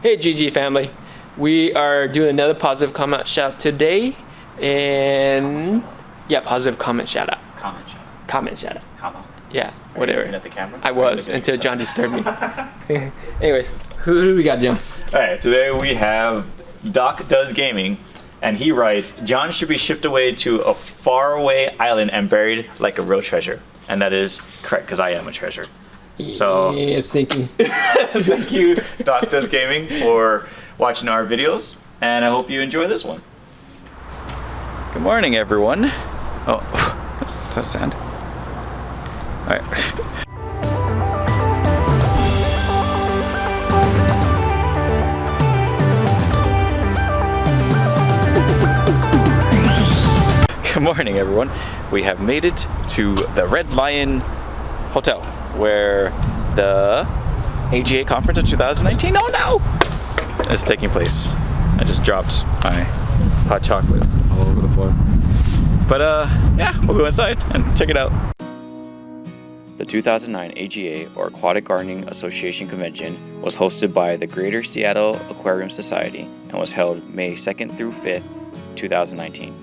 Hey GG family, we are doing another positive comment shout today, and yeah, positive comment shout out. Comment shout out. Comment. Yeah, whatever. Are you looking at the camera? I was until John disturbed me. Anyways, who do we got, John? All right, today we have Doc Does Gaming, and he writes, John should be shipped away to a faraway island and buried like a real treasure. And that is correct, because I am a treasure. So yes, thank you. Thank you, Doc Does Gaming, for watching our videos, and I hope you enjoy this one. Good morning, everyone. Oh, that's sand. All right. Good morning, everyone. We have made it to the Red Lion Hotel, where the AGA Conference of 2019, oh no, is taking place. I just dropped my hot chocolate all over the floor. But yeah, we'll go inside and check it out. The 2009 AGA, or Aquatic Gardening Association Convention, was hosted by the Greater Seattle Aquarium Society and was held May 2nd through 5th, 2019.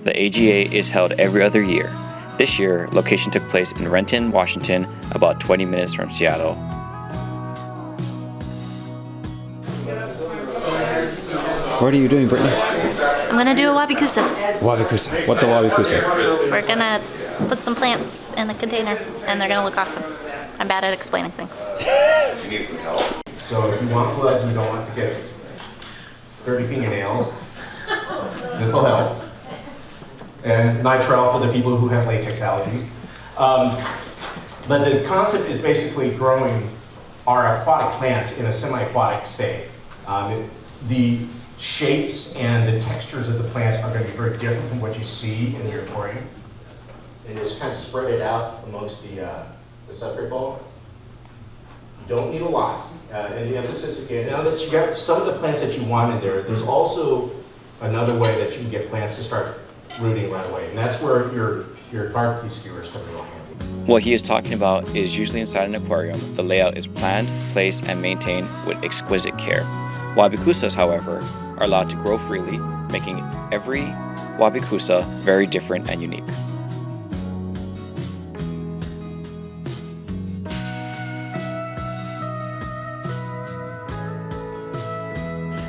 The AGA is held every other year. This year, location took place in Renton, Washington, about 20 minutes from Seattle. What are you doing, Brittany? I'm gonna do a wabikusa. Wabikusa. What's a wabikusa? We're gonna put some plants in a container, and they're gonna look awesome. I'm bad at explaining things. You need some help. So if you want plugs and don't want to get dirty fingernails, this will help. And nitrile for the people who have latex allergies. But the concept is basically growing our aquatic plants in a semi-aquatic state. The shapes and the textures of the plants are going to be very different from what you see in your aquarium. And just kind of spread it out amongst the substrate bulk. You don't need a lot. And the emphasis again, now that you got some of the plants that you want in there, there's also another way that you can get plants to start rooting right away. And that's where your garbage skewers come in real handy. What he is talking about is usually inside an aquarium. The layout is planned, placed, and maintained with exquisite care. Wabikusas, however, are allowed to grow freely, making every wabikusa very different and unique.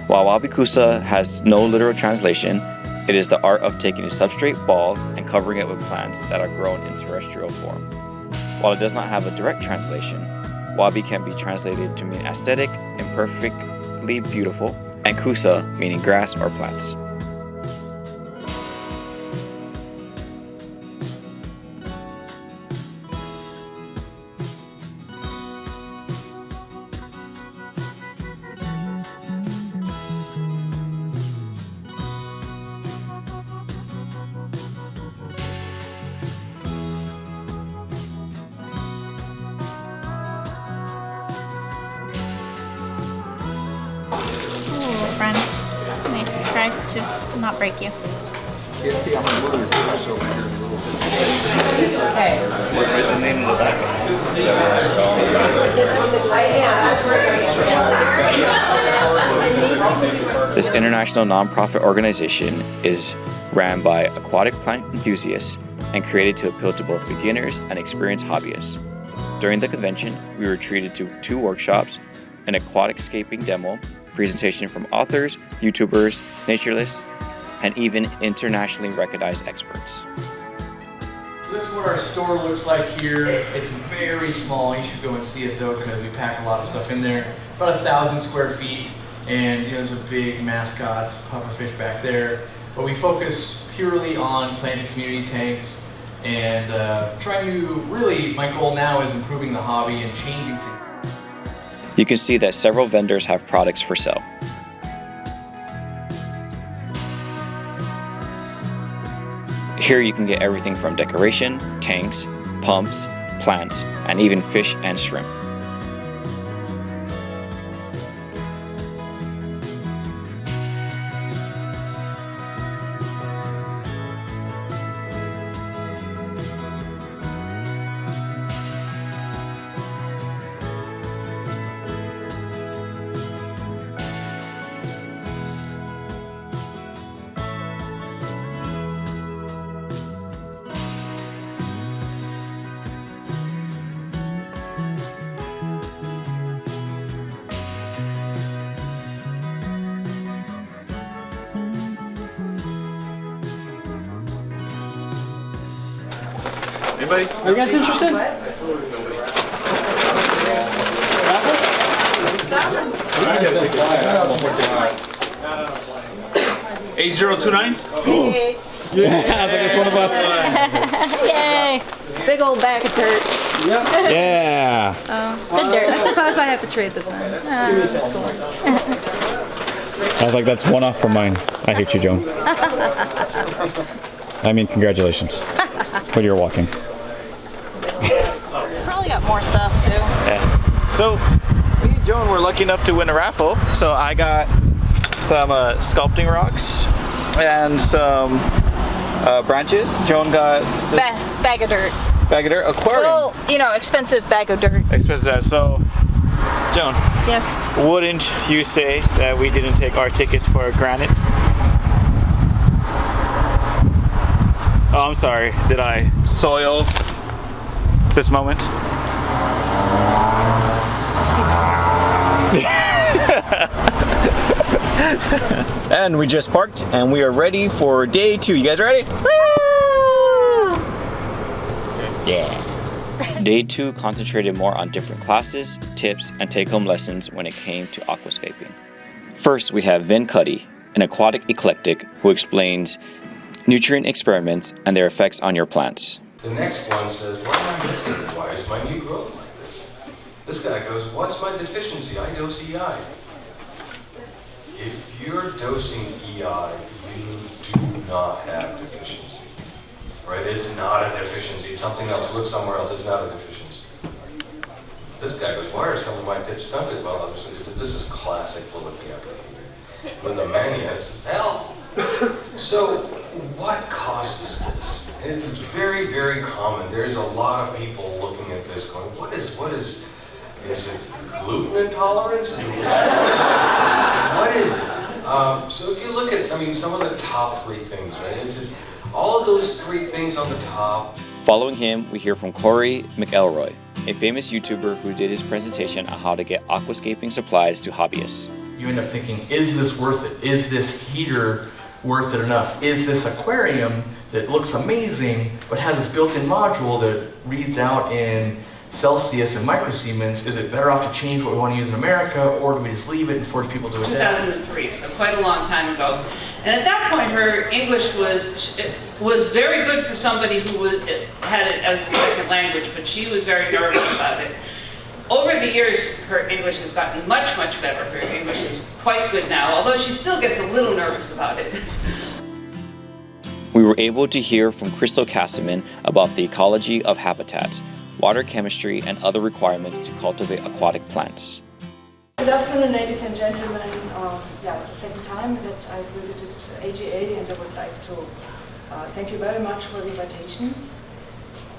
While wabikusa has no literal translation, it is the art of taking a substrate ball and covering it with plants that are grown in terrestrial form. While it does not have a direct translation, wabi can be translated to mean aesthetic, imperfectly beautiful, and kusa meaning grass or plants. Friend, let me try to not break you. This international nonprofit organization is ran by aquatic plant enthusiasts and created to appeal to both beginners and experienced hobbyists. During the convention, we were treated to 2 workshops, an aquascaping demo, presentation from authors, YouTubers, naturalists, and even internationally recognized experts. This is what our store looks like here. It's very small. You should go and see it though, because we packed a lot of stuff in there. About 1,000 square feet, and there's a big mascot pufferfish back there. But we focus purely on planting community tanks and trying to really, my goal now is improving the hobby and changing things. You can see that several vendors have products for sale. Here you can get everything from decoration, tanks, pumps, plants, and even fish and shrimp. Anybody? Are you guys interested? A029? Yeah, I was like, it's one of us. Yay! Big old bag of dirt. Yeah. It's good dirt. I suppose I have to trade this in. I was like, that's one off from mine. I hate you, Joan. I mean, congratulations. But you're walking. Probably got more stuff too. Yeah. So, me and Joan were lucky enough to win a raffle. So I got some sculpting rocks and some branches. Joan got this Bag of dirt. bag of dirt aquarium. Well, you know, expensive bag of dirt. Expensive. So, Joan, Yes. wouldn't you say that we didn't take our tickets for granted? Oh, I'm sorry. Did I soil this moment? And we just parked and we are ready for day 2. You guys ready? Woo! Yeah. Day 2 concentrated more on different classes, tips, and take-home lessons when it came to aquascaping. First, we have Vin Cuddy, an aquatic eclectic who explains nutrient experiments and their effects on your plants. The next one says, why am I missing? Why is my new growth like this? This guy goes, what's my deficiency? I dose EI. If you're dosing EI, you do not have deficiency. Right? It's not a deficiency. It's something else. Look somewhere else. It's not a deficiency. This guy goes, why are some of my tips stunted? Well, obviously, this is classic Philippia. When the mania is hell. So, what causes this? It's very, very common. There's a lot of people looking at this going, what is it gluten intolerance? Is it what is it? So if you look at, some of the top 3 things, right? It's just all of those 3 things on the top. Following him, we hear from Corey McElroy, a famous YouTuber who did his presentation on how to get aquascaping supplies to hobbyists. You end up thinking, is this worth it? Is this heater worth it enough? Is this aquarium that looks amazing but has this built-in module that reads out in Celsius and microsiemens, is it better off to change what we want to use in America, or do we just leave it and force people to adapt? 2003, so quite a long time ago. And at that point, her English was very good for somebody who had it as a second language, but she was very nervous about it. Over the years, her English has gotten much, much better. Her English is quite good now, although she still gets a little nervous about it. We were able to hear from Crystal Castleman about the ecology of habitats, water chemistry, and other requirements to cultivate aquatic plants. Good afternoon, ladies and gentlemen. It's the second time that I've visited AGA, and I would like to thank you very much for the invitation.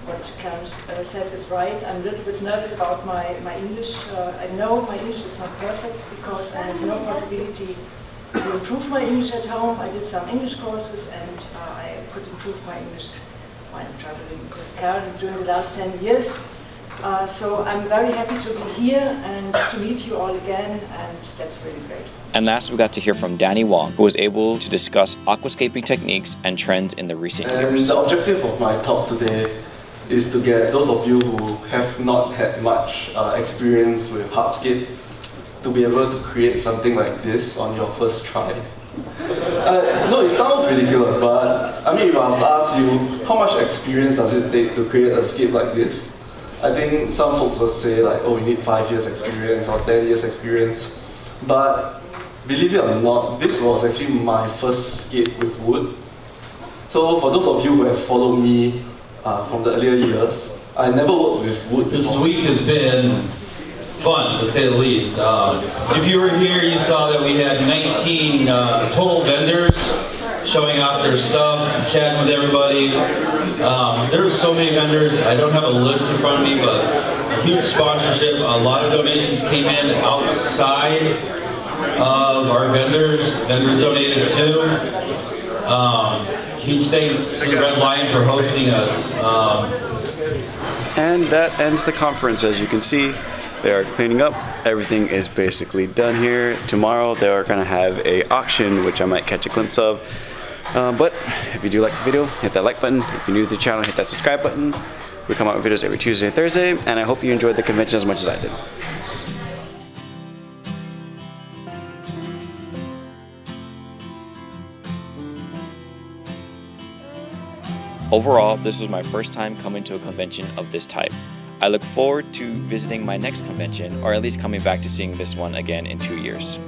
What Karen said is right. I'm a little bit nervous about my English. I know my English is not perfect because I have no possibility to improve my English at home. I did some English courses and I could improve my English while I'm traveling with Karen during the last 10 years. So I'm very happy to be here and to meet you all again, and that's really great. And last, we got to hear from Danny Wong, who was able to discuss aquascaping techniques and trends in the recent years. The objective of my talk today is to get those of you who have not had much experience with hardscape to be able to create something like this on your first try. No, it sounds ridiculous, but I mean, if I was to ask you, how much experience does it take to create a scape like this? I think some folks will say like, oh, you need 5 years experience or 10 years experience. But believe it or not, this was actually my first scape with wood. So for those of you who have followed me from the earlier years, I never worked with wood before. This week has been fun, to say the least. If you were here, you saw that we had 19 total vendors showing off their stuff, chatting with everybody. There were so many vendors. I don't have a list in front of me, but huge sponsorship. A lot of donations came in outside of our vendors. Vendors donated too. Huge thanks to the Red Lion for hosting us. And that ends the conference. As you can see, they are cleaning up. Everything is basically done here. Tomorrow they are going to have an auction, which I might catch a glimpse of. But if you do like the video, hit that like button. If you're new to the channel, hit that subscribe button. We come out with videos every Tuesday and Thursday, and I hope you enjoyed the convention as much as I did. Overall, this was my first time coming to a convention of this type. I look forward to visiting my next convention, or at least coming back to seeing this one again in 2 years.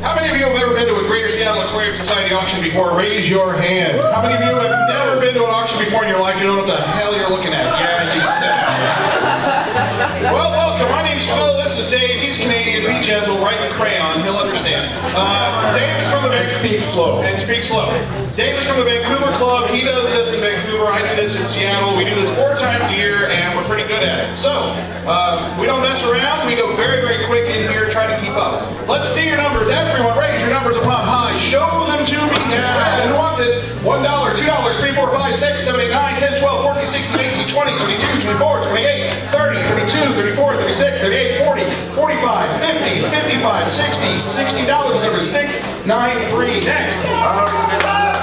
How many of you have ever been to a Greater Seattle Aquarium Society auction before? Raise your hand. How many of you have never been to an auction before in your life? You don't know what the hell you're looking at. Yeah, you said it. Well, welcome. My name's Phil. This is Dave. He's Canadian. Be gentle. Write in crayon. He'll understand. Dave is from the Vancouver. Speak slow. And speak slow. Dave is from the Vancouver Club. He does this in Vancouver. I do this in Seattle. We do this 4 times a year, and we're pretty good at it. So, we don't mess around. We go very, very quick in here, try to keep up. Let's see your numbers. Everyone, raise your numbers up high. Show them to me now. Who wants it? $1, $2, $3, $4, $5, $6, $7, $8, $9, $10, $12, $14, $16, $18, $20, $22, $24, $28, $30, $32, $34, $36, $38, $40, $45, $50, $55, $60, $60, number 693. Next.